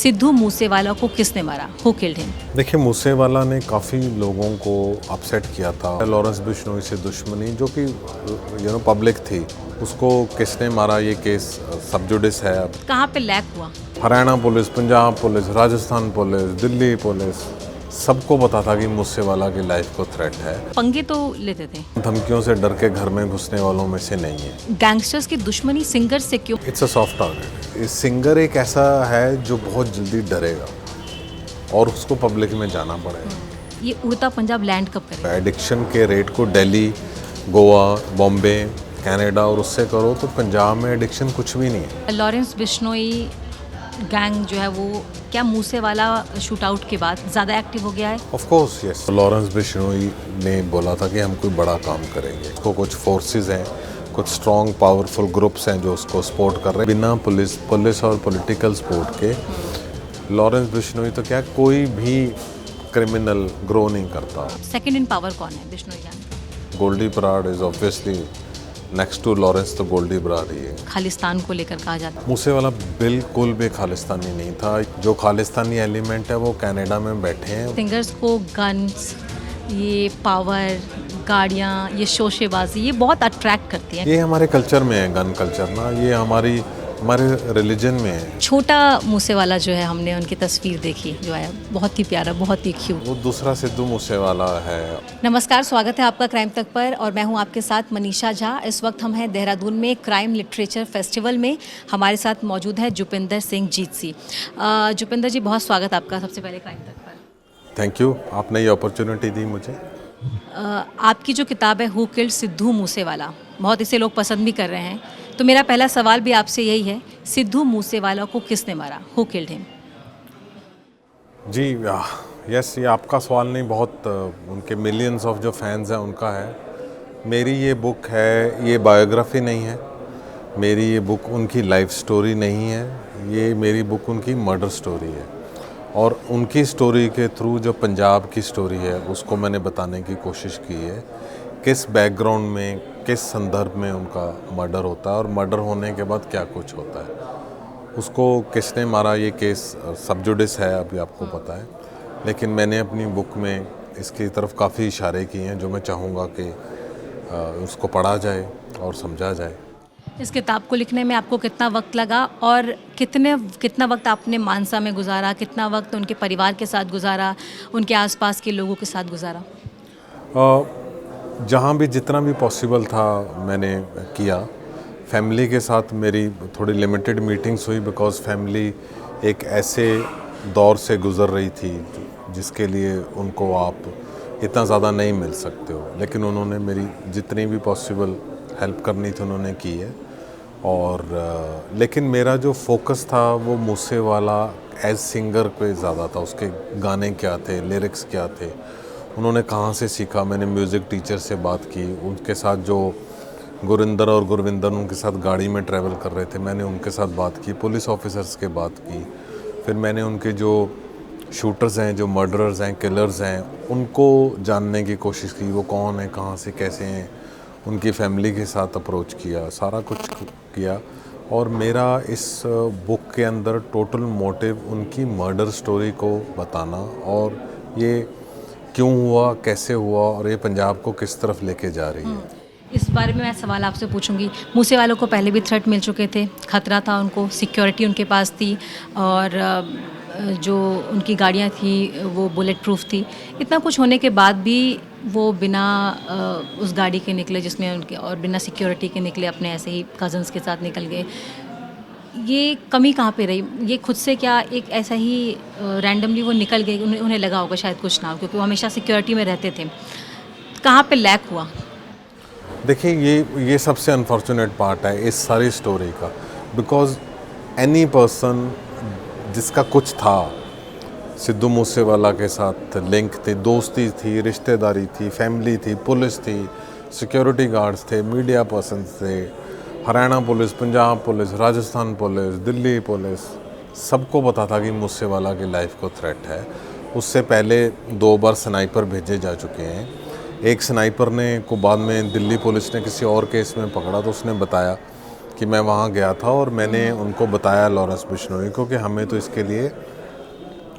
सिद्धू मूसेवाला को किसने मारा? Who killed him? देखिए, मूसेवाला ने काफ़ी लोगों को अपसेट किया था। लॉरेंस बिश्नोई से दुश्मनी जो कि पब्लिक थी, उसको किसने मारा ये केस सब जुडिस है। अब कहाँ पे लैक हुआ? Haryana police, Punjab police, Rajasthan police, Delhi police, सबको पता था कि मूसेवाला की लाइफ को थ्रेट है। पंगे तो लेते थे। धमकियों से डर के घर में घुसने वालों में से नहीं है। गैंगस्टर्स की दुश्मनी सिंगर से क्यों? It's a soft target. Singer एक ऐसा है जो बहुत जल्दी डरेगा और उसको पब्लिक में जाना पड़ेगा। ये उड़ता पंजाब लैंड कब करेगा? एडिक्शन के रेट को दिल्ली, गोवा, बॉम्बे, कनाडा और उससे करो तो पंजाब में एडिक्शन कुछ भी नहीं है। लॉरेंस बिश्नोई गैंग जो है वो क्या मूसेवाला शूट आउट के बाद ज़्यादा एक्टिव हो गया है? Of course yes. Lawrence Bishnoi ने बोला था कि हम कोई बड़ा काम करेंगे। उसको कुछ फोर्सेस हैं, कुछ स्ट्रॉन्ग पावरफुल ग्रुप्स हैं जो उसको सपोर्ट कर रहे हैं। बिना पुलिस और पॉलिटिकल सपोर्ट के लॉरेंस बिश्नोई तो क्या कोई भी क्रिमिनल ग्रो नहीं करता। सेकंड इन पावर कौन है Bishnoi gang? Goldy Brar is obviously next to Lawrence, तो गोल्डी बराड़ ही है। खालिस्तान को लेकर कहा जाता है। मूसेवाला बिल्कुल भी खालिस्तानी नहीं था। जो खालिस्तानी एलिमेंट है वो कनाडा में बैठे हैं। सिंगर्स को गन्स, ये पावर, गाड़ियाँ, ये शोशेबाजी, ये बहुत अट्रैक्ट करती है। ये हमारे कल्चर में है, गन कल्चर ना, ये हमारे रिलीजन में है। छोटा मूसेवाला जो है, हमने उनकी तस्वीर देखी जो है, बहुत ही प्यारा, बहुत ही क्यूट। वो दूसरा सिद्धू मूसेवाला है। नमस्कार, स्वागत है आपका क्राइम तक पर और मैं हूं आपके साथ मनीषा झा। इस वक्त हम हैं देहरादून में क्राइम लिटरेचर फेस्टिवल में। हमारे साथ मौजूद है जुपिंदर सिंह जीतसी। जुपिंदर जी, बहुत स्वागत आपका सबसे पहले क्राइम तक पर। थैंक यू, आपने ये अपॉर्चुनिटी दी मुझे। आपकी जो किताब है हु किल्ड सिद्धू मूसेवाला, बहुत इसे लोग पसंद भी कर रहे हैं, तो मेरा पहला सवाल भी आपसे यही है, सिद्धू मूसेवाला को किसने मारा? Who killed him? जी यस, ये आपका सवाल नहीं, बहुत उनके मिलियंस ऑफ जो फैंस हैं उनका है। मेरी ये बुक है, ये बायोग्राफी नहीं है, मेरी ये बुक उनकी लाइफ स्टोरी नहीं है, ये मेरी बुक उनकी मर्डर स्टोरी है। और उनकी स्टोरी के थ्रू जो पंजाब की स्टोरी है उसको मैंने बताने की कोशिश की है, किस बैकग्राउंड में, किस संदर्भ में उनका मर्डर होता है और मर्डर होने के बाद क्या कुछ होता है। उसको किसने मारा ये केस सब जुडिस है, अभी आपको पता है, लेकिन मैंने अपनी बुक में इसकी तरफ काफ़ी इशारे किए हैं जो मैं चाहूँगा कि उसको पढ़ा जाए और समझा जाए। इस किताब को लिखने में आपको कितना वक्त लगा और कितना वक्त आपने मानसा में गुजारा, कितना वक्त उनके परिवार के साथ गुजारा, उनके आसपास के लोगों के साथ गुजारा? जहाँ भी जितना भी पॉसिबल था मैंने किया। फैमिली के साथ मेरी थोड़ी लिमिटेड मीटिंग्स हुई बिकॉज़ फैमिली एक ऐसे दौर से गुज़र रही थी जिसके लिए उनको आप इतना ज़्यादा नहीं मिल सकते हो, लेकिन उन्होंने मेरी जितनी भी पॉसिबल हेल्प करनी थी उन्होंने की है। और लेकिन मेरा जो फोकस था वो मूसेवाला एज सिंगर पे ज़्यादा था। उसके गाने क्या थे, लिरिक्स क्या थे, उन्होंने कहाँ से सीखा। मैंने म्यूज़िक टीचर से बात की, उनके साथ जो गुरिंदर और गुरविंदर उनके साथ गाड़ी में ट्रैवल कर रहे थे, मैंने उनके साथ बात की, पुलिस ऑफिसर्स के बात की। फिर मैंने उनके जो शूटर्स हैं, जो मर्डरर्स हैं, किलर्स हैं, उनको जानने की कोशिश की, वो कौन है, कहाँ से कैसे हैं, उनकी फैमिली के साथ अप्रोच किया, सारा कुछ किया। और मेरा इस बुक के अंदर टोटल मोटिव उनकी मर्डर स्टोरी को बताना और ये क्यों हुआ, कैसे हुआ और ये पंजाब को किस तरफ लेके जा रही है। इस बारे में मैं सवाल आपसे पूछूंगी। मूसेवालों को पहले भी थ्रेट मिल चुके थे, खतरा था उनको, सिक्योरिटी उनके पास थी और जो उनकी गाड़ियाँ थी वो बुलेट प्रूफ थी। इतना कुछ होने के बाद भी वो बिना उस गाड़ी के निकले जिसमें उनके, और बिना सिक्योरिटी के निकले, अपने ऐसे ही कज़न्स के साथ निकल गए। ये कमी कहाँ पे रही? ये खुद से क्या एक ऐसा ही रैंडमली वो निकल गए, उन्हें लगा होगा शायद कुछ ना हो, क्योंकि वो हमेशा सिक्योरिटी में रहते थे। कहाँ पे लैक हुआ? देखिए, ये सबसे अनफॉर्चुनेट पार्ट है इस सारी स्टोरी का, बिकॉज़ एनी पर्सन जिसका कुछ था, सिद्धू मूसेवाला के साथ लिंक थी, दोस्ती थी, रिश्तेदारी थी, फैमिली थी, पुलिस थी, सिक्योरिटी गार्ड्स थे, मीडिया पर्सन थे, Haryana police, Punjab police, Rajasthan police, Delhi police, सबको पता था कि मूसेवाला की लाइफ को थ्रेट है। उससे पहले 2 बार स्नाइपर भेजे जा चुके हैं। एक स्नाइपर ने को बाद में दिल्ली पुलिस ने किसी और केस में पकड़ा तो उसने बताया कि मैं वहाँ गया था और मैंने उनको बताया लॉरेंस बिश्नोई को कि हमें तो इसके लिए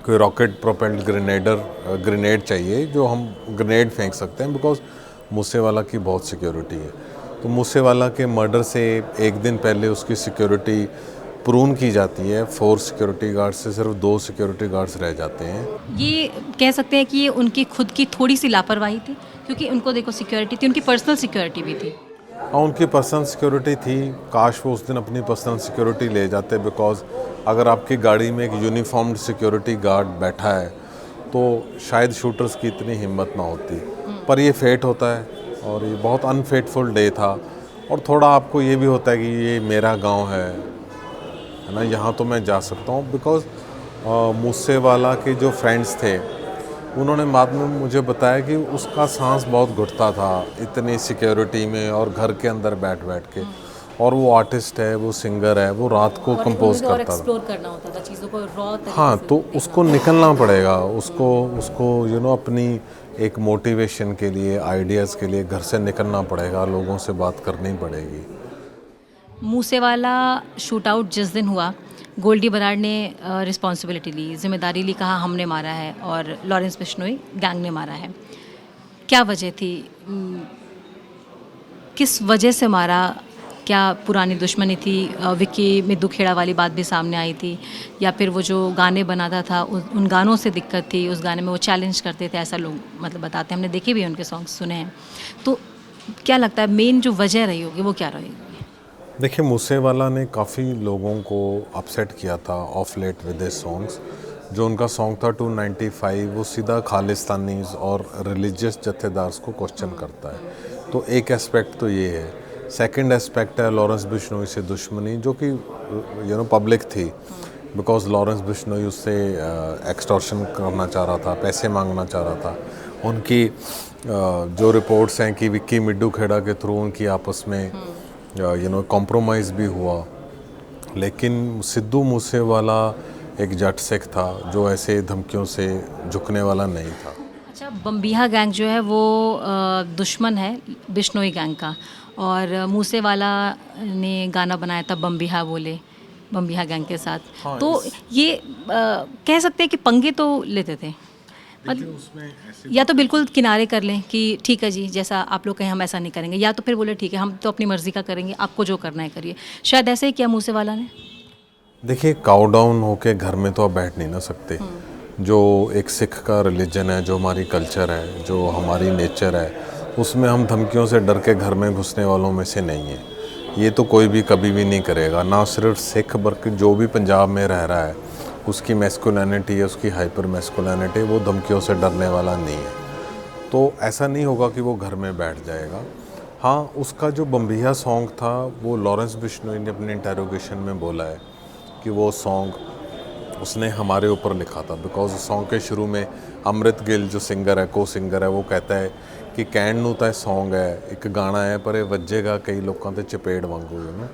कोई रॉकेट प्रोपेल्ड ग्रेनेड चाहिए जो हम ग्रेनेड फेंक सकते हैं, बिकॉज मूसेवाला की बहुत सिक्योरिटी है। तो मूसेवाला के मर्डर से एक दिन पहले उसकी सिक्योरिटी प्रून की जाती है। 4 सिक्योरिटी गार्ड्स से सिर्फ 2 सिक्योरिटी गार्ड्स रह जाते हैं। ये कह सकते हैं कि ये उनकी खुद की थोड़ी सी लापरवाही थी, क्योंकि उनको देखो सिक्योरिटी थी, उनकी पर्सनल सिक्योरिटी भी थी। हाँ, उनकी पर्सनल सिक्योरिटी थी। काश वो उस दिन अपनी पर्सनल सिक्योरिटी ले जाते, बिकॉज अगर आपकी गाड़ी में एक यूनिफॉर्म्ड सिक्योरिटी गार्ड बैठा है तो शायद शूटर्स की इतनी हिम्मत ना होती। पर ये फेट होता है और ये बहुत अनफेटफुल डे था। और थोड़ा आपको ये भी होता है कि ये मेरा गांव है ना, यहाँ तो मैं जा सकता हूँ। बिकॉज मूसेवाला के जो फ्रेंड्स थे उन्होंने बाद में मुझे बताया कि उसका सांस बहुत घुटता था इतनी सिक्योरिटी में और घर के अंदर बैठ बैठ के। और वो आर्टिस्ट है, वो सिंगर है, वो रात को कंपोज करता था। एक्सप्लोर करना होता था चीज़ों को रॉ तरीके हाँ, से तो देखना उसको निकलना पड़ेगा, उसको अपनी एक मोटिवेशन के लिए, आइडियाज़ के लिए घर से निकलना पड़ेगा, लोगों से बात करनी पड़ेगी। मूसेवाला शूट आउट जिस दिन हुआ, गोल्डी बराड़ ने रिस्पॉन्सिबिलिटी ली, जिम्मेदारी ली, कहा हमने मारा है और लॉरेंस बिश्नोई गैंग ने मारा है। क्या वजह थी? किस वजह से मारा? क्या पुरानी दुश्मनी थी? विक्की मिद्दू खेड़ा वाली बात भी सामने आई थी, या फिर वो जो गाने बनाता था उन गानों से दिक्कत थी? उस गाने में वो चैलेंज करते थे, ऐसा लोग मतलब बताते हैं, हमने देखे भी हैं, उनके सॉन्ग्स सुने हैं। तो क्या लगता है मेन जो वजह रही होगी वो क्या रहेगी? देखिए, मूसेवाला ने काफ़ी लोगों को अपसेट किया था of late with his songs. जो उनका सॉन्ग था 295, वो सीधा खालिस्तानीज़ और रिलीजियस जत्थेदार्स को क्वेश्चन करता है। तो एक एस्पेक्ट तो ये है। सेकंड एस्पेक्ट है लॉरेंस बिश्नोई से दुश्मनी, जो कि पब्लिक थी, बिकॉज लॉरेंस बिश्नोई उससे एक्सटॉर्शन करना चाह रहा था, पैसे मांगना चाह रहा था। उनकी जो रिपोर्ट्स हैं कि विक्की मिड्डू खेड़ा के थ्रू उनकी आपस में कॉम्प्रोमाइज़ भी हुआ। लेकिन सिद्धू मूसेवाला एक जट सिख था जो ऐसे धमकियों से झुकने वाला नहीं था। अच्छा, बम्बिहा गैंग जो है वो दुश्मन है बिश्नोई गैंग का, और मूसेवाला ने गाना बनाया था बम्बिहा बोले, बम्बिहा गैंग के साथ। हाँ, तो ये कह सकते हैं कि पंगे तो लेते थे, मतलब या तो बिल्कुल किनारे कर लें कि ठीक है जी, जैसा आप लोग कहें हम ऐसा नहीं करेंगे, या तो फिर बोले ठीक है हम तो अपनी मर्ज़ी का करेंगे, आपको जो करना है करिए। शायद ऐसे ही किया मूसेवाला ने। देखिए, काउ डाउन होके घर में तो आप बैठ नहीं ना सकते। जो एक सिख का रिलीजन है, जो हमारी कल्चर है, जो हमारी नेचर है, उसमें हम धमकियों से डर के घर में घुसने वालों में से नहीं है। ये तो कोई भी कभी भी नहीं करेगा, ना सिर्फ सिख बल्कि जो भी पंजाब में रह रहा है, उसकी मैस्कुलिनिटी है, उसकी हाइपर मैस्कुलिनिटी, वो धमकियों से डरने वाला नहीं है। तो ऐसा नहीं होगा कि वो घर में बैठ जाएगा। हाँ, उसका जो बम्बिया सॉन्ग था वो लॉरेंस बिश्नोई ने अपने इंटेरोगेशन में बोला है कि वो सॉन्ग उसने हमारे ऊपर लिखा था, बिकॉज उस सॉन्ग के शुरू में अमृत गिल जो सिंगर है, को सिंगर है, वो कहता है कि ਕਹਿਣ ਨੂੰ ਤਾਂ सॉन्ग है, एक गाना है, पर ये वजेगा कई लोगों के चपेट वांगू।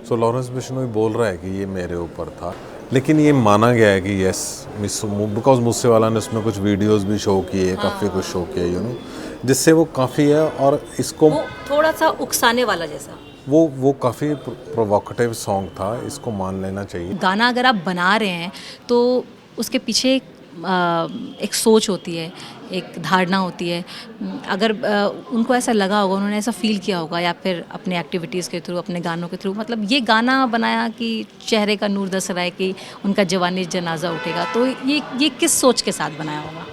सो लॉरेंस बिश्नोई बोल रहा है कि ये मेरे ऊपर था। लेकिन ये माना गया है कि यस, बिकॉज मूसेवाला ने उसमें कुछ वीडियोस भी शो किए, काफ़ी कुछ शो किए, जिससे वो काफ़ी है। और इसको वो थोड़ा सा उकसाने वाला जैसा वो काफ़ी प्रोवोकेटिव सॉन्ग था, इसको मान लेना चाहिए। गाना अगर आप बना रहे हैं तो उसके पीछे एक सोच होती है, एक धारणा होती है। अगर उनको ऐसा लगा होगा, उन्होंने ऐसा फील किया होगा, या फिर अपने एक्टिविटीज़ के थ्रू, अपने गानों के थ्रू, मतलब ये गाना बनाया कि चेहरे का नूर दस रहा है कि उनका जवानी जनाजा उठेगा, तो ये किस सोच के साथ बनाया होगा?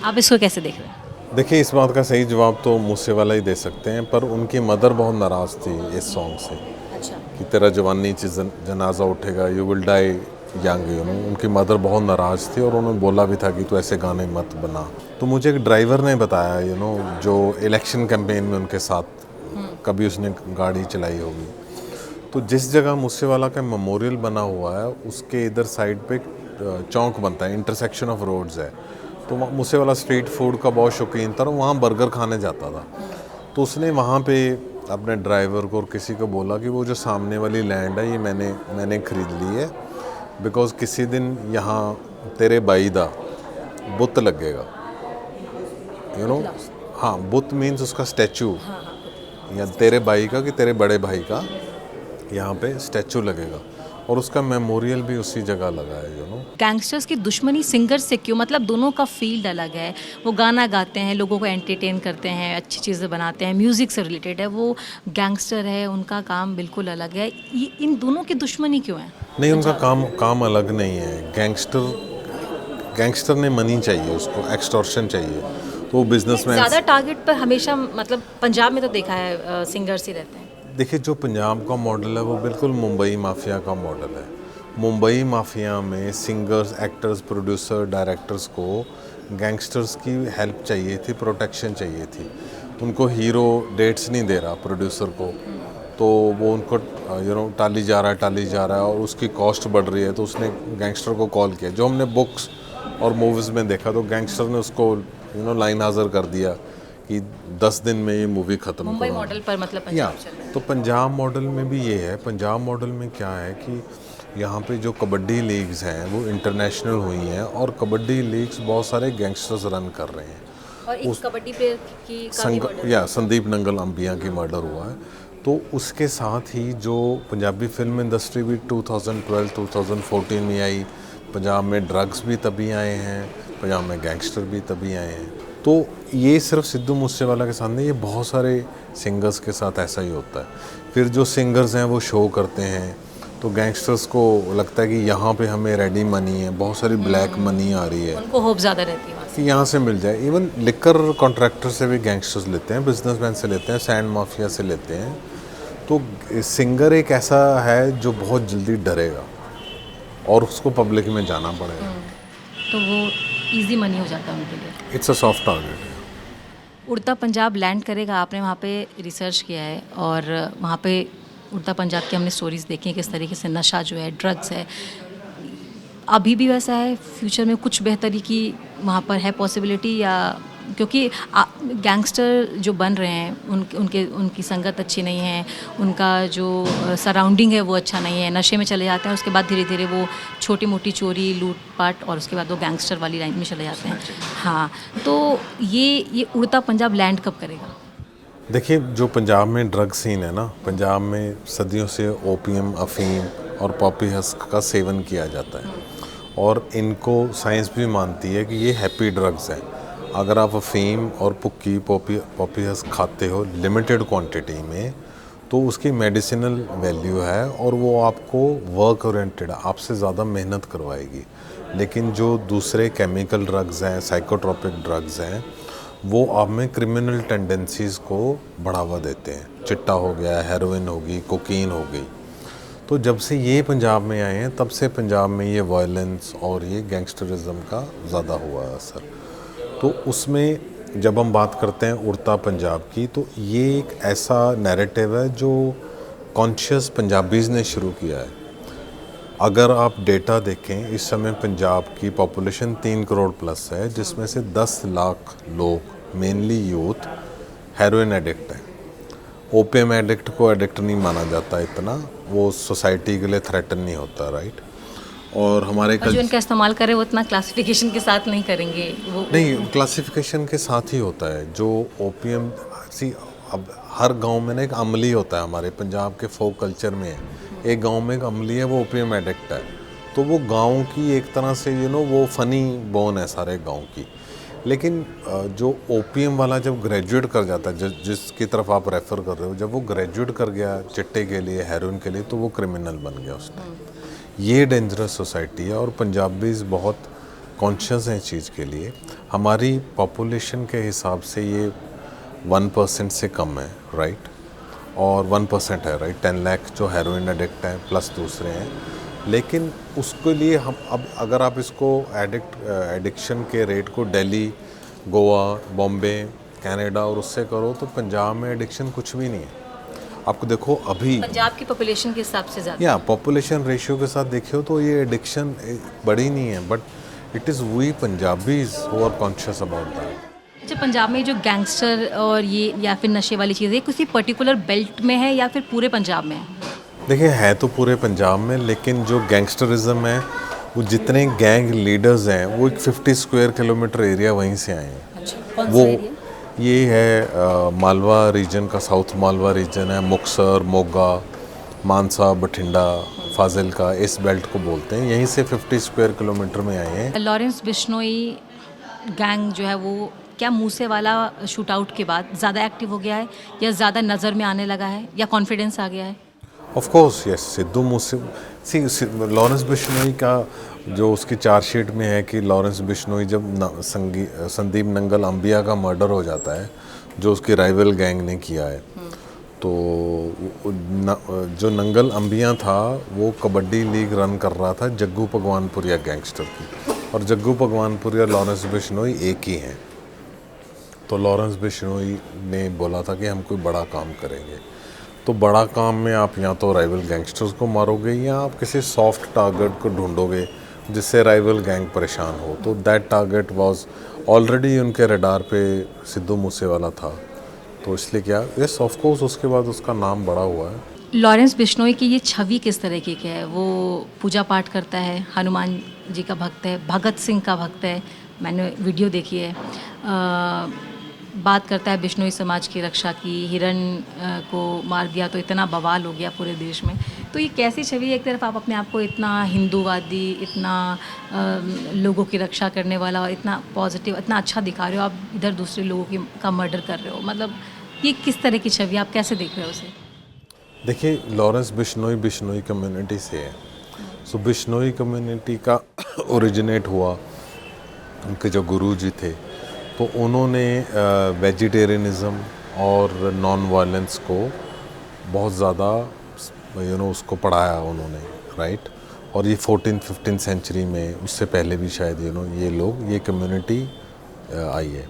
आप इसको कैसे देख रहे हैं? देखिए, इस बात का सही जवाब तो मूसेवाला ही दे सकते हैं, पर उनकी मदर बहुत नाराज़ थी इस सॉन्ग से। अच्छा, कि तेरा जवानी जनाजा उठेगा, यू विल डाई यंग, उनकी मदर बहुत नाराज़ थी और उन्होंने बोला भी था कि तू ऐसे गाने मत बना। तो मुझे एक ड्राइवर ने बताया जो इलेक्शन कैंपेन में उनके साथ कभी उसने गाड़ी चलाई होगी, तो जिस जगह मूसेवाला का मेमोरियल बना हुआ है उसके इधर साइड पे चौक बनता है, इंटरसेक्शन ऑफ रोड्स है। तो मूसेवाला स्ट्रीट फूड का बहुत शौकीन था और वहाँ बर्गर खाने जाता था। तो उसने वहाँ पे अपने ड्राइवर को और किसी को बोला कि वो जो सामने वाली लैंड है ये मैंने ख़रीद ली है, बिकॉज किसी दिन यहाँ तेरे बाई दा बुत लगेगा, हाँ, बुत मीन्स उसका स्टैचू, या तेरे भाई का कि तेरे बड़े भाई का यहाँ पे स्टैचू लगेगा और उसका मेमोरियल भी उसी जगह लगा है, यू नो। गैंगस्टर्स की दुश्मनी सिंगर से क्यों, मतलब दोनों का फील्ड अलग है। वो गाना गाते हैं, लोगों को एंटरटेन करते हैं, अच्छी चीज़ें बनाते हैं, म्यूज़िक से रिलेटेड है। वो गैंगस्टर है, उनका काम बिल्कुल अलग है। ये इन दोनों की दुश्मनी क्यों है? नहीं, उनका काम अलग नहीं है। गैंगस्टर ने मनी चाहिए, उसको एक्सटॉर्शन चाहिए, तो वो बिजनेसमैन। ज़्यादा टारगेट पर हमेशा, मतलब पंजाब में तो देखा है सिंगर्स ही रहते हैं। देखिए, जो पंजाब का मॉडल है वो बिल्कुल मुंबई माफिया का मॉडल है। मुंबई माफिया में सिंगर्स, एक्टर्स, प्रोड्यूसर, डायरेक्टर्स को गैंगस्टर्स की हेल्प चाहिए थी, प्रोटेक्शन चाहिए थी। उनको हीरो डेट्स नहीं दे रहा प्रोड्यूसर को, तो वो उनको टाली जा रहा है और उसकी कॉस्ट बढ़ रही है, तो उसने गैंगस्टर को कॉल किया। जो हमने बुक्स और मूवीज़ में देखा, तो गैंगस्टर ने उसको लाइन हाजिर कर दिया कि 10 दिन में ये मूवी ख़त्म करो। मुंबई मॉडल पर मतलब पंजाब चल रहा है। तो पंजाब मॉडल में भी ये है। पंजाब मॉडल में क्या है कि यहाँ पे जो कबड्डी लीग्स हैं वो इंटरनेशनल हुई हैं और कबड्डी लीग्स बहुत सारे गैंगस्टर्स रन कर रहे हैं। और एक कबड्डी प्लेयर की काफी मर्डर संदीप नंगल अंबिया की मर्डर हुआ है। तो उसके साथ ही जो पंजाबी फिल्म इंडस्ट्री भी 2012-2014 में आई, पंजाब में ड्रग्स भी तभी आए हैं, पंजाब में गैंगस्टर भी तभी आए हैं। तो ये सिर्फ सिद्धू मूसेवाला के साथ नहीं, ये बहुत सारे सिंगर्स के साथ ऐसा ही होता है। फिर जो सिंगर्स हैं वो शो करते हैं, तो गैंगस्टर्स को लगता है कि यहाँ पे हमें रेडी मनी है, बहुत सारी ब्लैक मनी आ रही है, उनको होप ज़्यादा रहती है वहाँ से। कि यहाँ से मिल जाए। इवन लिकर कॉन्ट्रैक्टर से भी गैंगस्टर्स लेते हैं, बिजनेसमैन से लेते हैं, सैंड माफिया से लेते हैं। तो सिंगर एक ऐसा है जो बहुत जल्दी डरेगा और उसको पब्लिक में जाना पड़ेगा, तो वो इजी मनी हो जाता है उनके लिए। It's a soft target. उड़ता पंजाब लैंड करेगा, आपने वहाँ पे रिसर्च किया है और वहाँ पे उड़ता पंजाब की हमने स्टोरीज़ देखी हैं, किस तरीके से नशा जो है, ड्रग्स है, अभी भी वैसा है, फ्यूचर में कुछ बेहतरी की वहाँ पर है पॉसिबिलिटी? या क्योंकि गैंगस्टर जो बन रहे हैं उनकी संगत अच्छी नहीं है, उनका जो सराउंडिंग है वो अच्छा नहीं है, नशे में चले जाते हैं, उसके बाद धीरे धीरे वो छोटी मोटी चोरी, लूटपाट और उसके बाद वो गैंगस्टर वाली लाइन में चले जाते हैं। हाँ, तो ये उड़ता पंजाब लैंड कब करेगा? देखिए, जो पंजाब में ड्रग सीन है ना, पंजाब में सदियों से ओपियम, अफीम और पॉपी हस्क का सेवन किया जाता है और इनको साइंस भी मानती है कि ये हैप्पी ड्रग्स हैं। अगर आप अफीम और पुक्की, पॉपी हस्क खाते हो लिमिटेड क्वांटिटी में, तो उसकी मेडिसिनल वैल्यू है और वो आपको वर्क ओरिएंटेड, आपसे ज़्यादा मेहनत करवाएगी। लेकिन जो दूसरे केमिकल ड्रग्स हैं, साइकोट्रोपिक ड्रग्स हैं, वो आप में क्रिमिनल टेंडेंसीज़ को बढ़ावा देते हैं। चिट्टा हो गया, हेरोइन होगी, कोकीन हो गई। तो जब से ये पंजाब में आए हैं, तब से पंजाब में ये वायलेंस और ये गैंगस्टरिज्म का ज़्यादा हुआ है असर। तो उसमें जब हम बात करते हैं उड़ता पंजाब की, तो ये एक ऐसा नैरेटिव है जो कॉन्शियस पंजाबीज़ ने शुरू किया है। अगर आप डेटा देखें, इस समय पंजाब की पॉपुलेशन 3 करोड़ प्लस है, जिसमें से 10 लाख लोग, मेनली यूथ, हेरोइन एडिक्ट हैं। ओपियम एडिक्ट को एडिक्ट नहीं माना जाता इतना, वो सोसाइटी के लिए थ्रेटन नहीं होता, राइट। और हमारे जो इनका इस्तेमाल करें वो इतना क्लासिफिकेशन के साथ नहीं करेंगे, वो नहीं, क्लासिफिकेशन के साथ ही होता है। जो ओपियम अब हर गांव में ना एक अमली होता है, हमारे पंजाब के फोक कल्चर में है। एक गांव में एक अमली है, वो ओपियम एडिक्ट है, तो वो गांव की एक तरह से वो फनी बोन है सारे गांव की। लेकिन जो ओपियम वाला जब ग्रेजुएट कर जाता है, जिसकी तरफ आप रेफ़र कर रहे हो, जब वो ग्रेजुएट कर गया चिट्टे के लिए, हेरोइन के लिए, तो वो क्रिमिनल बन गया उस टाइम। ये डेंजरस सोसाइटी है और पंजाबीज़ बहुत कॉन्शियस हैं इस चीज़ के लिए। हमारी पॉपुलेशन के हिसाब से ये 1% से कम है, राइट, और 1% है, राइट। 10 लाख जो हेरोइन एडिक्ट हैं प्लस दूसरे हैं। लेकिन उसके लिए हम अब अगर आप इसको एडिक्शन के रेट को दिल्ली, गोवा, बॉम्बे, कनाडा और उससे करो, तो पंजाब में एडिक्शन कुछ भी नहीं है। आपको देखो अभी पंजाब की पॉपुलेशन के हिसाब से ज़्यादा, या पॉपुलेशन रेशियो के साथ देखियो तो ये एडिक्शन बड़ी नहीं है, but it is we Punjabis who are conscious about that. अच्छा, पंजाब में जो गैंगस्टर और ये या फिर नशे वाली चीज़ें किसी पर्टिकुलर बेल्ट में है या फिर पूरे पंजाब में है? देखिए, है तो पूरे पंजाब में, लेकिन जो गैंगस्टरिज्म है, वो जितने गैंग लीडर्स हैं वो एक 50 स्क्वायर किलोमीटर एरिया वहीं से आए हैं। अच्छा, कौन वो सा एरिया? ये है मालवा रीजन का, साउथ मालवा रीजन है, मुक्तसर, मोगा, मानसा, बठिंडा, फाजिलका, इस बेल्ट को बोलते हैं। यहीं से 50 स्क्वायर किलोमीटर में आए हैं। लॉरेंस बिश्नोई गैंग जो है वो क्या मूसेवाला शूट आउट के बाद ज़्यादा एक्टिव हो गया है या ज़्यादा नज़र में आने लगा है या कॉन्फिडेंस आ गया है? Of course yes, Sidhu Moose Lawrence Bishnoi का जो उसकी चार्जशीट में है कि लॉरेंस बिश्नोई जब संदीप नंगल अंबिया का मर्डर हो जाता है, जो उसकी राइवल गैंग ने किया है, तो जो नंगल अंबिया था वो कबड्डी लीग रन कर रहा था जग्गू भगवानपुरिया गैंगस्टर की, और जग्गू भगवानपुरिया लॉरेंस बिश्नोई एक ही हैं। तो लॉरेंस बिश्नोई ने बोला था कि हम कोई बड़ा काम करेंगे। तो बड़ा काम में आप या तो राइवल गैंगस्टर्स को मारोगे या आप किसी सॉफ्ट टारगेट को ढूंढोगे जिससे राइवल गैंग परेशान हो। तो दैट टारगेट वाज ऑलरेडी उनके रडार पे सिद्धू मूसेवाला था। तो इसलिए क्या, यस ऑफ कोर्स उसके बाद उसका नाम बड़ा हुआ है। लॉरेंस बिश्नोई की ये छवि किस तरह की है? वो पूजा पाठ करता है, हनुमान जी का भक्त है, भगत सिंह का भक्त है, मैंने वीडियो देखी है। बात करता है बिश्नोई समाज की रक्षा की, हिरण को मार दिया तो इतना बवाल हो गया पूरे देश में। तो ये कैसी छवि है? एक तरफ आप अपने आप को इतना हिंदूवादी, इतना लोगों की रक्षा करने वाला और इतना पॉजिटिव, इतना अच्छा दिखा रहे हो, आप इधर दूसरे लोगों का मर्डर कर रहे हो। मतलब ये किस तरह की छवि, आप कैसे देख रहे हो उसे? देखिए, लॉरेंस बिश्नोई कम्युनिटी से है। सो बिश्नोई कम्युनिटी का ओरिजिनेट हुआ, उनके जो गुरुजी थे, तो उन्होंने वेजिटेरियनिज़म और नॉन वायलेंस को बहुत ज़्यादा उसको पढ़ाया उन्होंने, राइट। और ये 14-15 सेंचुरी में, उससे पहले भी शायद ये कम्युनिटी आई है।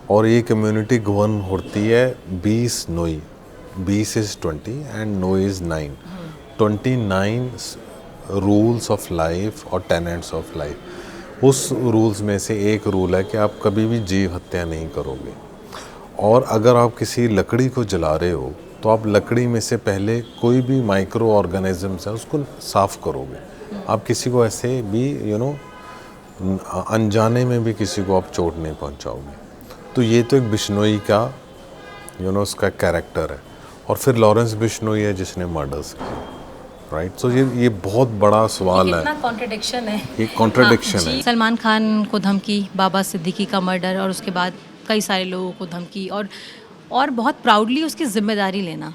और ये कम्युनिटी गवर्न होती है 20 नोई, 20 is 20 and no is 9, 29 rules of life और टेनेंट्स ऑफ लाइफ। उस रूल्स में से एक रूल है कि आप कभी भी जीव हत्या नहीं करोगे। और अगर आप किसी लकड़ी को जला रहे हो तो आप लकड़ी में से पहले कोई भी माइक्रो ऑर्गेनिजम्स है उसको साफ़ करोगे। आप किसी को ऐसे भी अनजाने में भी किसी को आप चोट नहीं पहुंचाओगे। तो ये तो एक बिश्नोई का उसका कैरेक्टर है। और फिर लॉरेंस बिश्नोई है जिसने मर्डर्स किए, राइट। सो ये बहुत बड़ा सवाल है, कॉन्ट्रडिक्शन है, ये कॉन्ट्रडिक्शन है। सलमान खान को धमकी, बाबा सिद्दीकी का मर्डर और उसके बाद कई सारे लोगों को धमकी, और बहुत प्राउडली उसकी जिम्मेदारी लेना।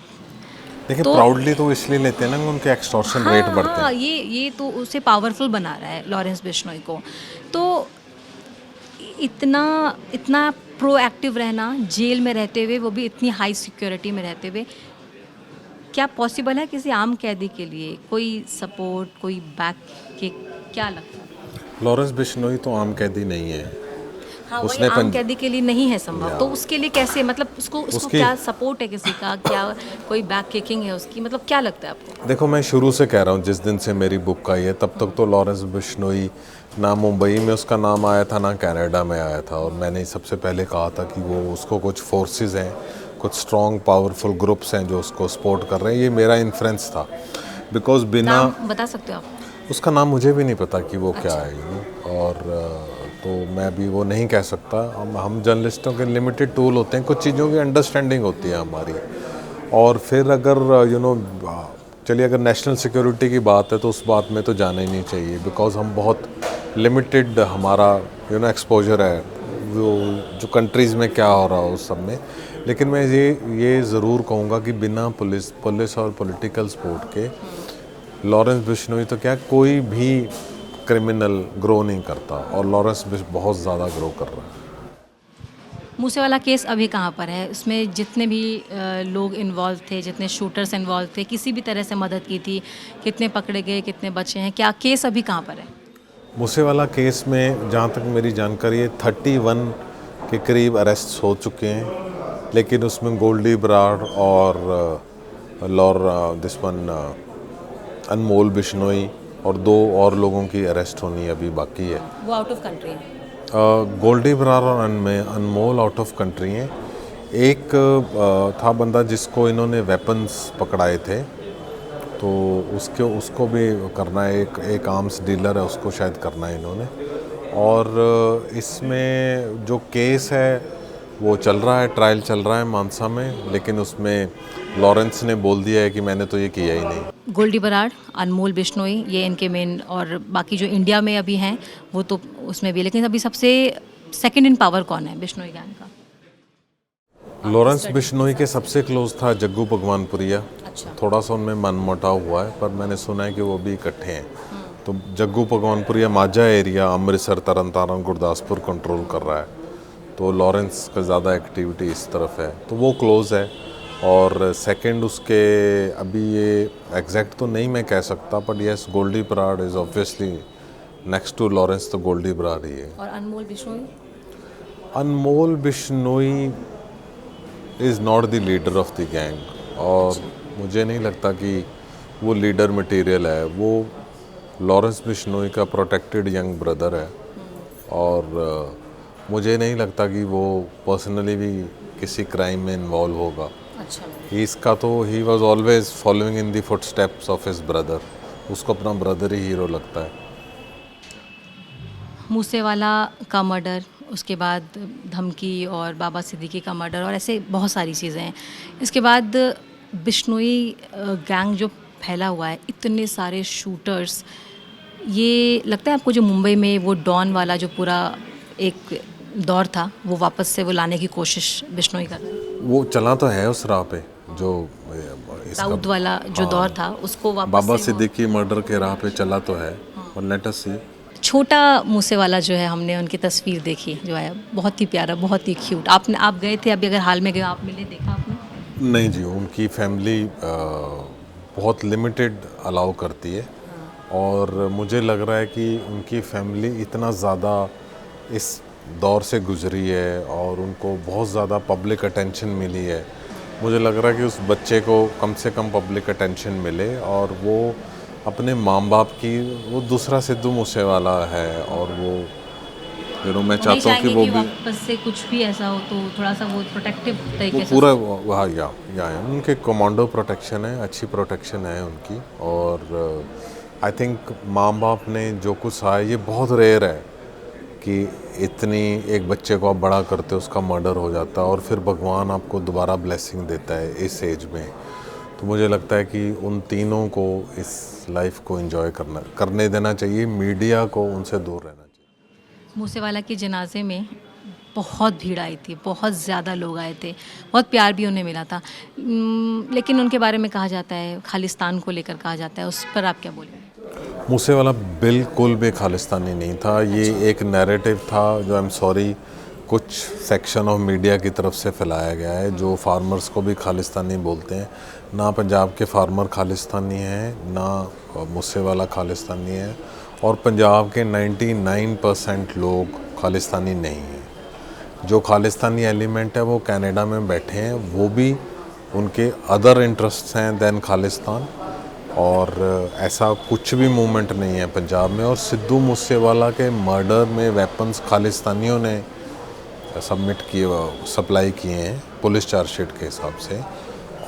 देखिए, प्राउडली तो इसलिए लेते हैं ना कि उनके एक्सटॉर्शन रेट बढ़ते हैं। ये तो उसे पावरफुल बना रहा है लॉरेंस बिश्नोई को। तो इतना प्रोएक्टिव रहना, जेल में रहते हुए, वो भी इतनी हाई सिक्योरिटी में रहते हुए, क्या पॉसिबल है किसी आम कैदी के लिए कोई सपोर्ट, कोई बैक के? क्या लगता है? लॉरेंस बिश्नोई तो आम कैदी नहीं है। हाँ, उसने आम कैदी के लिए नहीं है संभव, तो उसके लिए कैसे, मतलब उसको क्या सपोर्ट है किसी का, क्या कोई बैक किकिंग है उसकी, मतलब क्या लगता है आपको? देखो, मैं शुरू से कह रहा हूँ, जिस दिन से मेरी बुक आई है तब तक तो लॉरेंस बिश्नोई ना मुंबई में उसका नाम आया था, ना कनाडा में आया था। और मैंने सबसे पहले कहा था कि वो उसको कुछ फोर्सेस हैं, कुछ स्ट्रॉन्ग पावरफुल ग्रुप्स हैं जो उसको सपोर्ट कर रहे हैं। ये मेरा इन्फ्रेंस था, बिकॉज बिना, बता सकते हो आप? उसका नाम मुझे भी नहीं पता कि वो क्या है, और तो मैं भी वो नहीं कह सकता। हम जर्नलिस्टों के लिमिटेड टूल होते हैं, कुछ चीज़ों की अंडरस्टैंडिंग होती है हमारी। और फिर अगर चलिए, अगर नेशनल सिक्योरिटी की बात है तो उस बात में तो जाना ही नहीं चाहिए, बिकॉज हम बहुत लिमिटेड हमारा एक्सपोजर है वो जो कंट्रीज़ में क्या हो रहा हो उस सब में। लेकिन मैं ये ज़रूर कहूँगा कि बिना पुलिस और पॉलिटिकल सपोर्ट के लॉरेंस बिश्नोई तो क्या, कोई भी क्रिमिनल ग्रो नहीं करता, और लॉरेंस बहुत ज़्यादा ग्रो कर रहा है। मूसेवाला केस अभी कहाँ पर है? उसमें जितने भी लोग इन्वॉल्व थे, जितने शूटर्स इन्वॉल्व थे, किसी भी तरह से मदद की थी, कितने पकड़े गए, कितने बचे हैं, क्या केस अभी कहाँ पर है? मूसेवाला केस में जहाँ तक मेरी जानकारी है 31 के करीब अरेस्ट हो चुके हैं, लेकिन उसमें गोल्डी बराड़ और अनमोल बिश्नोई और 2 और लोगों की अरेस्ट होनी अभी बाकी है। वो आउट ऑफ कंट्री है? गोल्डी बराड़ और अनमोल आउट ऑफ कंट्री हैं। एक था बंदा जिसको इन्होंने वेपन्स पकड़ाए थे, तो उसको भी करना है। एक आर्म्स डीलर है, उसको शायद करना है इन्होंने। और इसमें जो केस है वो चल रहा है, ट्रायल चल रहा है मानसा में, लेकिन उसमें लॉरेंस ने बोल दिया है कि मैंने तो ये किया ही नहीं। गोल्डी बराड़, अनमोल बिश्नोई, ये इनके मेन, और बाकी जो इंडिया में अभी हैं वो तो उसमें भी, लेकिन अभी सबसे सेकंड इन पावर कौन है बिश्नोई गैंग का? लॉरेंस बिश्नोई के सबसे क्लोज था जग्गू भगवानपुरिया। अच्छा। थोड़ा सा उनमें मनमुटाव हुआ है, पर मैंने सुना है कि वो भी इकट्ठे हैं। तो जग्गू भगवानपुरिया माझा एरिया, अमृतसर, तरन तारण, गुरदासपुर कंट्रोल कर रहा है, तो लॉरेंस का ज़्यादा एक्टिविटी इस तरफ है, तो वो क्लोज़ है। और सेकंड उसके अभी ये एग्जैक्ट तो नहीं मैं कह सकता, but yes Goldy Brar is obviously next to Lawrence, तो गोल्डी बराड़ ही है। और Anmol Bishnoi? Anmol Bishnoi is not the leader of the gang, और मुझे नहीं लगता कि वो लीडर मटेरियल है। वो लॉरेंस बिश्नोई का प्रोटेक्टेड यंग ब्रदर है, और मुझे नहीं लगता कि वो पर्सनली भी किसी क्राइम में इन्वॉल्व होगा। अच्छा। इसका तो he was always following in the footsteps of his brother, उसको अपना ब्रदर ही हीरो लगता है। मूसेवाला का मर्डर, उसके बाद धमकी और बाबा सिद्दीकी का मर्डर, और ऐसे बहुत सारी चीज़ें हैं। इसके बाद बिश्नोई गैंग जो फैला हुआ है, इतने सारे शूटर्स, ये लगता है आपको जो मुंबई में वो डॉन वाला जो पूरा एक दौर था, वो वापस से वो लाने की कोशिश बिश्नोई कर रहे हैं? वो चला तो है उस राह पे जो दाऊद वाला जो दौर था, उसको वापस बाबा से वो- सिद्दीकी मर्डर के राह पे चला तो है, और लेट अस सी। छोटा मूसेवाला जो है, हमने उनकी तस्वीर देखी जो है, बहुत ही प्यारा, बहुत ही क्यूट। आप गए थे अभी, अगर हाल में गए आप मिले, देखा आपने? नहीं जी, उनकी फैमिली बहुत लिमिटेड अलाउ करती है, और मुझे लग रहा है कि उनकी फैमिली इतना ज़्यादा इस दौर से गुजरी है और उनको बहुत ज़्यादा पब्लिक अटेंशन मिली है। मुझे लग रहा है कि उस बच्चे को कम से कम पब्लिक अटेंशन मिले, और वो अपने माँ बाप की, वो दूसरा सिद्धू मूसेवाला है, और वो मैं चाहता हूँ कि वो भी वापस से कुछ भी ऐसा हो तो थोड़ा सा वो प्रोटेक्टिव वो तरीके से। पूरा वहाँ या है। उनके कमांडो प्रोटेक्शन है, अच्छी प्रोटेक्शन है उनकी, और आई थिंक माँ बाप ने जो कुछ सहा है, ये बहुत रेयर है कि इतनी एक बच्चे को आप बड़ा करते हो, उसका मर्डर हो जाता है, और फिर भगवान आपको दोबारा ब्लेसिंग देता है इस एज में। तो मुझे लगता है कि उन तीनों को इस लाइफ को एंजॉय करने देना चाहिए, मीडिया को उनसे दूर रहना चाहिए। मूसेवाला के जनाजे में बहुत भीड़ आई थी, बहुत ज़्यादा लोग आए थे, बहुत प्यार भी उन्हें मिला था। लेकिन उनके बारे में कहा जाता है, खालिस्तान को लेकर कहा जाता है, उस पर आप क्या बोलेंगे? मूसेवाला बिल्कुल भी खालिस्तानी नहीं था। ये एक नैरेटिव था जो, आई एम सॉरी, कुछ सेक्शन ऑफ मीडिया की तरफ से फैलाया गया है, जो फार्मर्स को भी खालिस्तानी बोलते हैं। ना पंजाब के फार्मर खालिस्तानी हैं, ना मूसेवाला खालिस्तानी है, और पंजाब के 99% लोग खालिस्तानी नहीं हैं। जो खालिस्तानी एलिमेंट है वो कनाडा में बैठे हैं, वो भी उनके अदर इंटरेस्ट्स हैं दैन खालिस्तान, और ऐसा कुछ भी मूवमेंट नहीं है पंजाब में। और सिद्धू मूसेवाला के मर्डर में वेपन्स खालिस्तानियों ने सबमिट किए, सप्लाई किए हैं पुलिस चार्जशीट के हिसाब से,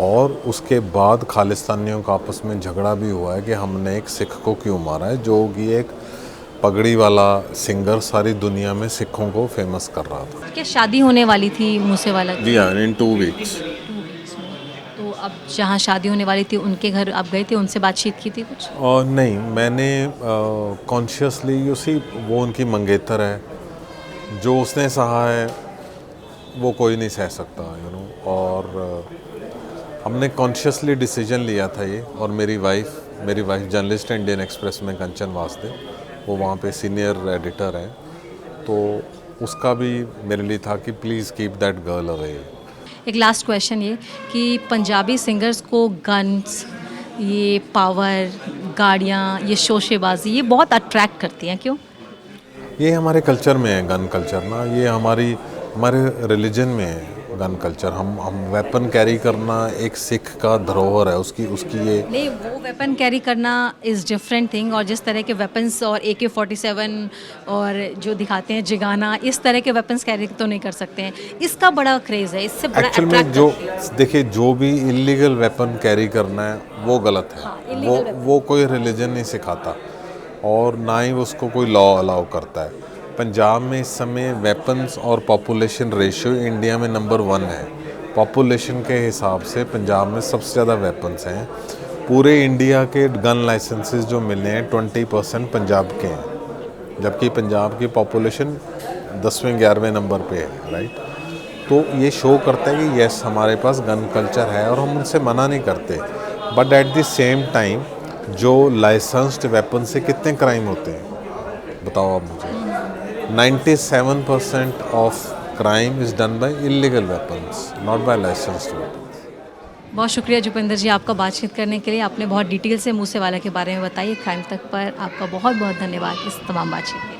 और उसके बाद खालिस्तानियों का आपस में झगड़ा भी हुआ है कि हमने एक सिख को क्यों मारा है, जो कि एक पगड़ी वाला सिंगर सारी दुनिया में सिखों को फेमस कर रहा था। क्या शादी होने वाली थी मूसेवाला की? जी हाँ, इन 2 वीक्स। तो अब जहाँ शादी होने वाली थी उनके घर आप गए थे, उनसे बातचीत की थी कुछ? और नहीं, मैंने कॉन्शियसली, वो उनकी मंगेतर है, जो उसने सहा है वो कोई नहीं सह सकता, और हमने कॉन्शियसली डिसीजन लिया था ये, और मेरी वाइफ जर्नलिस्ट है इंडियन एक्सप्रेस में, कंचन वासदे, वो वहाँ पे सीनियर एडिटर है, तो उसका भी मेरे लिए था कि please keep that girl away. एक लास्ट क्वेश्चन ये कि पंजाबी सिंगर्स को गन्स, ये पावर, गाड़ियाँ, ये शोशेबाजी, ये बहुत अट्रैक्ट करती हैं, क्यों? ये हमारे कल्चर में है गन कल्चर ना, ये हमारे रिलीजन में है गन कल्चर। हम वेपन कैरी करना एक सिख का धरोहर है, उसकी ये नहीं, वो वेपन कैरी करना इज़ डिफरेंट थिंग, और जिस तरह के वेपन्स और AK-47 और जो दिखाते हैं जिगाना, इस तरह के वेपन्स कैरी तो नहीं कर सकते हैं। इसका बड़ा क्रेज़ है, इससे बड़ा एक्चुअल में अट्रैक्ट जो करती है। देखिए, जो भी इलीगल वेपन कैरी करना है वो गलत है। हाँ, illegal weapon। वो कोई रिलीजन नहीं सिखाता, और ना ही उसको कोई लॉ अलाउ करता है। पंजाब में इस समय वेपन्स और पॉपुलेशन रेशियो इंडिया में नंबर 1 है। पॉपुलेशन के हिसाब से पंजाब में सबसे ज़्यादा वेपन्स हैं, पूरे इंडिया के गन लाइसेंसेस जो मिले हैं 20% पंजाब के हैं, जबकि पंजाब की पॉपुलेशन 10वें 11वें नंबर पे है, राइट। तो ये शो करता है कि यस हमारे पास गन कल्चर है और हम उनसे मना नहीं करते, but at the same time जो लाइसेंस्ड वेपन से कितने क्राइम होते हैं बताओ आप मुझे। 97% of crime is done by illegal weapons, not by licensed weapons. बहुत शुक्रिया जुपिंदर जी आपका बातचीत करने के लिए। आपने बहुत डिटेल से मूसेवाला के बारे में बताई क्राइम तक पर। आपका बहुत बहुत धन्यवाद इस तमाम बातचीत के लिए।